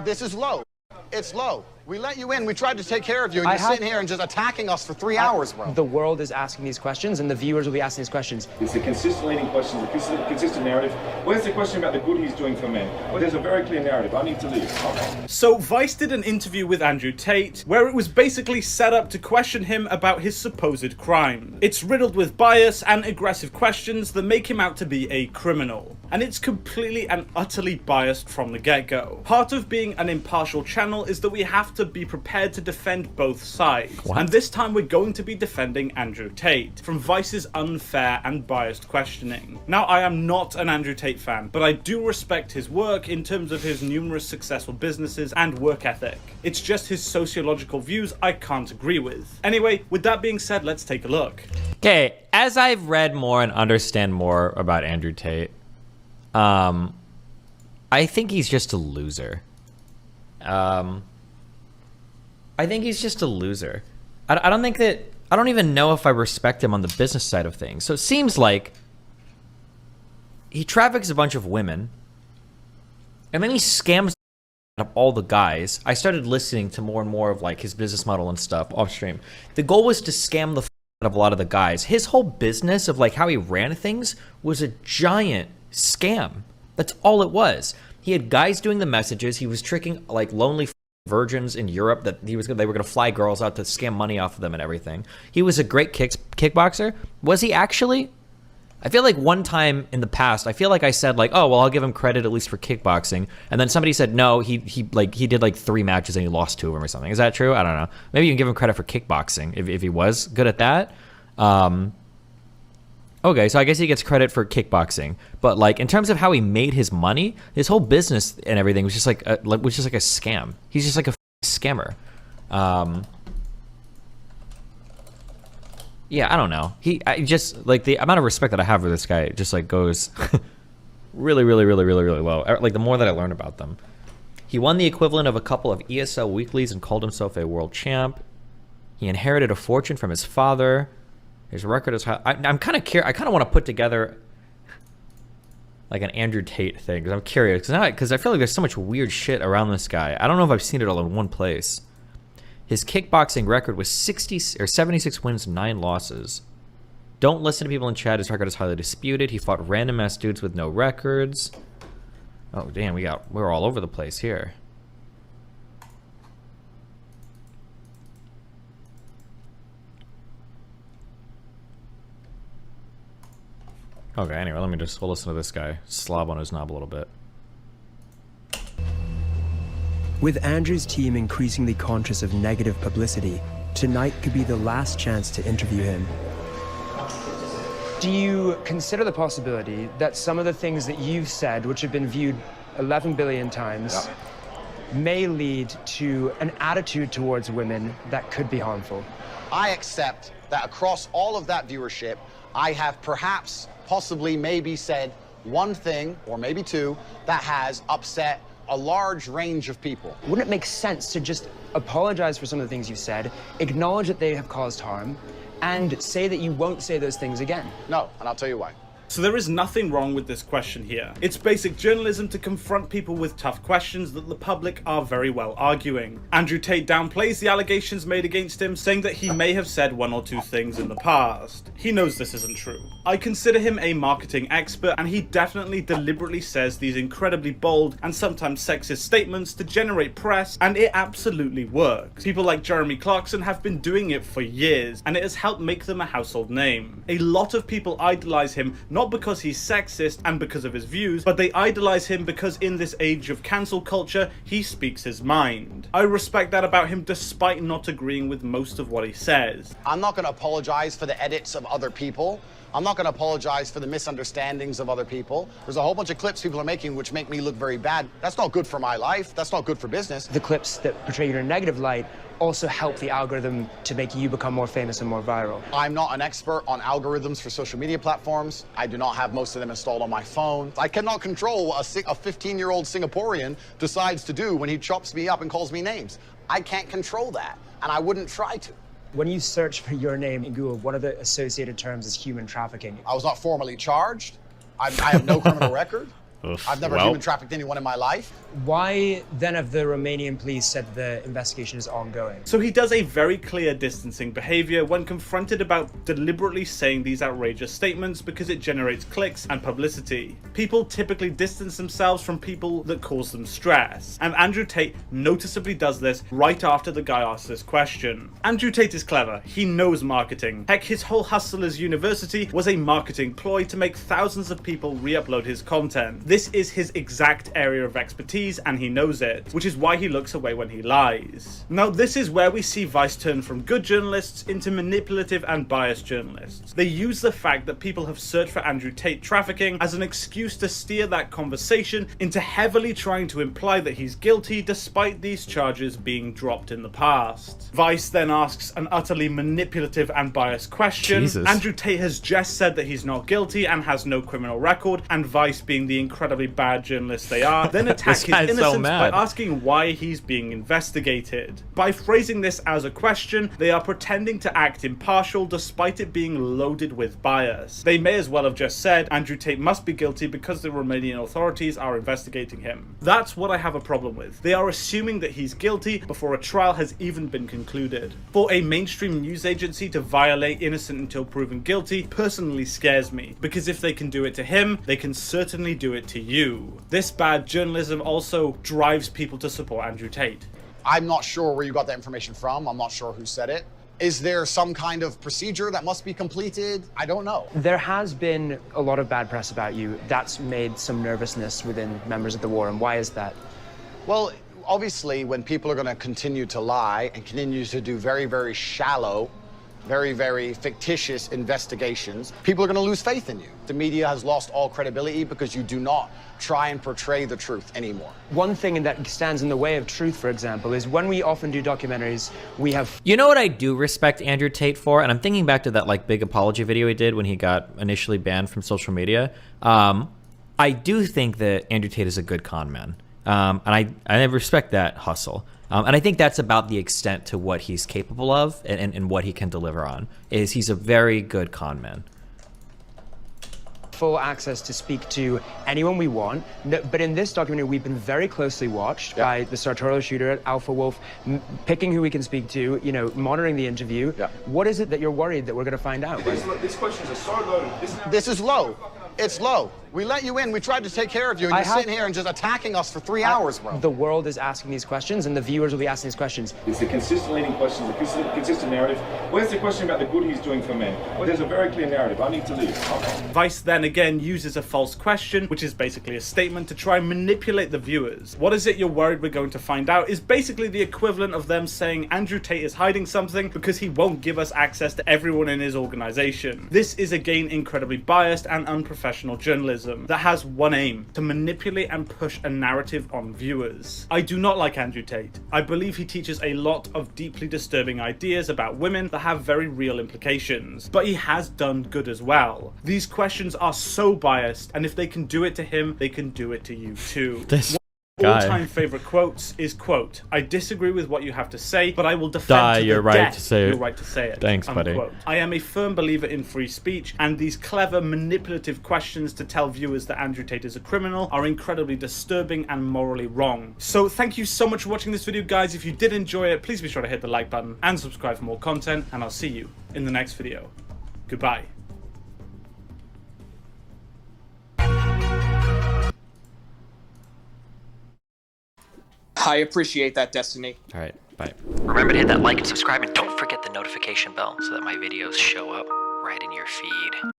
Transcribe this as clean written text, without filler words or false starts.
This is low. It's low. We let you in. We tried to take care of you, and you're sitting here and just attacking us for 3 hours, bro. The world is asking these questions, and the viewers will be asking these questions. It's a consistent leading question, a consistent narrative. Where's the question about the good he's doing for men? Well, there's a very clear narrative. I need to leave. Okay. So Vice did an interview with Andrew Tate, where it was basically set up to question him about his supposed crime. It's riddled with bias and aggressive questions that make him out to be a criminal. And it's completely and utterly biased from the get-go. Part of being an impartial channel is that we have to be prepared to defend both sides. What? And this time we're going to be defending Andrew Tate from Vice's unfair and biased questioning. Now, I am not an Andrew Tate fan, but I do respect his work in terms of his numerous successful businesses and work ethic. It's just his sociological views I can't agree with. Anyway, with that being said, let's take a look. Okay, as I've read more and understand more about Andrew Tate, I think he's just a loser. I think he's just a loser. I don't think that... I don't even know if I respect him on the business side of things. So it seems like he traffics a bunch of women, and then he scams up all the guys. I started listening to more and more of like his business model and stuff off stream. The goal was to scam the out of a lot of the guys. His whole business of like how he ran things was a giant scam. That's all it was. He had guys doing the messages. He was tricking like lonely virgins in Europe that they were going to fly girls out to scam money off of them and everything. He was a great kickboxer. Was he actually? I feel like one time in the past, I feel like I said like, oh, well, I'll give him credit at least for kickboxing. And then somebody said, no, he did like 3 matches and he lost 2 of them or something. Is that true? I don't know. Maybe you can give him credit for kickboxing if he was good at that. Okay, so I guess he gets credit for kickboxing, but like in terms of how he made his money, his whole business and everything was just like a scam. He's just like a scammer. Yeah, I don't know. I just like the amount of respect that I have for this guy just like goes really low. Like the more that I learn about them, he won the equivalent of a couple of ESL weeklies and called himself a world champ. He inherited a fortune from his father. His record is high. I'm kind of curious. I kind of want to put together like an Andrew Tate thing because I'm curious. Because I feel like there's so much weird shit around this guy. I don't know if I've seen it all in one place. His kickboxing record was 76 wins, 9 losses. Don't listen to people in chat. His record is highly disputed. He fought random ass dudes with no records. Oh damn, we're all over the place here. Okay, anyway, we'll listen to this guy slob on his knob a little bit. With Andrew's team increasingly conscious of negative publicity, tonight could be the last chance to interview him. Do you consider the possibility that some of the things that you've said, which have been viewed 11 billion times, may lead to an attitude towards women that could be harmful? I accept that across all of that viewership, I have perhaps, possibly, maybe said one thing, or maybe 2, that has upset a large range of people. Wouldn't it make sense to just apologize for some of the things you said, acknowledge that they have caused harm, and say that you won't say those things again? No, and I'll tell you why. So there is nothing wrong with this question here. It's basic journalism to confront people with tough questions that the public are very well arguing. Andrew Tate downplays the allegations made against him, saying that he may have said 1 or 2 things in the past. He knows this isn't true. I consider him a marketing expert, and he definitely deliberately says these incredibly bold and sometimes sexist statements to generate press, and it absolutely works. People like Jeremy Clarkson have been doing it for years, and it has helped make them a household name. A lot of people idolize him, not because he's sexist and because of his views, but they idolize him because in this age of cancel culture, he speaks his mind. I respect that about him despite not agreeing with most of what he says. I'm not going to apologize for the edits of other people. I'm not going to apologize for the misunderstandings of other people. There's a whole bunch of clips people are making which make me look very bad. That's not good for my life. That's not good for business. The clips that portray you in a negative light also help the algorithm to make you become more famous and more viral. I'm not an expert on algorithms for social media platforms. I do not have most of them installed on my phone. I cannot control what a 15-year-old Singaporean decides to do when he chops me up and calls me names. I can't control that, and I wouldn't try to. When you search for your name in Google, one of the associated terms is human trafficking. I was not formally charged. I have no criminal record. Oof. I've never Well. human trafficked anyone in my life. Why then have the Romanian police said the investigation is ongoing? So he does a very clear distancing behavior when confronted about deliberately saying these outrageous statements because it generates clicks and publicity. People typically distance themselves from people that cause them stress, and Andrew Tate noticeably does this right after the guy asks this question. Andrew Tate is clever. He knows marketing. Heck, his whole hustle as university was a marketing ploy to make thousands of people re-upload his content. This is his exact area of expertise, and he knows it, which is why he looks away when he lies. Now, this is where we see Vice turn from good journalists into manipulative and biased journalists. They use the fact that people have searched for Andrew Tate trafficking as an excuse to steer that conversation into heavily trying to imply that he's guilty despite these charges being dropped in the past. Vice then asks an utterly manipulative and biased question. Jesus. Andrew Tate has just said that he's not guilty and has no criminal record, and Vice, being the incredibly bad journalists they are, then attack his guy's so innocence by mad. asking why he's being investigated. By phrasing this as a question, they are pretending to act impartial despite it being loaded with bias. They may as well have just said Andrew Tate must be guilty because the Romanian authorities are investigating him. That's what I have a problem with. They are assuming that he's guilty before a trial has even been concluded. For a mainstream news agency to violate innocent until proven guilty personally scares me, because if they can do it to him, they can certainly do it to you. This bad journalism also drives people to support Andrew Tate. I'm not sure where you got that information from. I'm not sure who said it. Is there some kind of procedure that must be completed? I don't know. There has been a lot of bad press about you. That's made some nervousness within members of the war, and why is that? Well, obviously, when people are going to continue to lie and continue to do very, very shallow, very, very fictitious investigations, people are going to lose faith in you. The media has lost all credibility because you do not try and portray the truth anymore. One thing that stands in the way of truth, for example, is when we often do documentaries, we have... You know what I do respect Andrew Tate for? And I'm thinking back to that like big apology video he did when he got initially banned from social media. I do think that Andrew Tate is a good con man. And I respect that hustle. And I think that's about the extent to what he's capable of and what he can deliver on, is he's a very good con man. full access to speak to anyone we want. But in this documentary, we've been very closely watched by the sartorial shooter, Alpha Wolf, picking who we can speak to, you know, monitoring the interview. What is it that you're worried that we're going to find out? These questions are so loaded. This is low. It's low. We let you in. We tried to take care of you, and you're sitting here and just attacking us for 3 hours, bro. The world is asking these questions, and the viewers will be asking these questions. It's the consistent leading questions, the consistent narrative. Where's the question about the good he's doing for men? Well, there's a very clear narrative. I need to leave. Vice then again uses a false question, which is basically a statement to try and manipulate the viewers. What is it you're worried we're going to find out is basically the equivalent of them saying Andrew Tate is hiding something because he won't give us access to everyone in his organization. This is again incredibly biased and unprofessional journalism that has one aim: to manipulate and push a narrative on viewers. I do not like Andrew Tate. I believe he teaches a lot of deeply disturbing ideas about women that have very real implications, but he has done good as well. These questions are so biased, and if they can do it to him, they can do it to you too. All-time favorite quotes is, quote, "I disagree with what you have to say, but I will defend to your the right death to say it. your right to say it." Thanks, unquote. buddy. I am a firm believer in free speech, and these clever, manipulative questions to tell viewers that Andrew Tate is a criminal are incredibly disturbing and morally wrong. So thank you so much for watching this video, guys. If you did enjoy it, please be sure to hit the like button and subscribe for more content, and I'll see you in the next video. Goodbye. I appreciate that, Destiny. All right, bye. Remember to hit that like and subscribe, and don't forget the notification bell so that my videos show up right in your feed.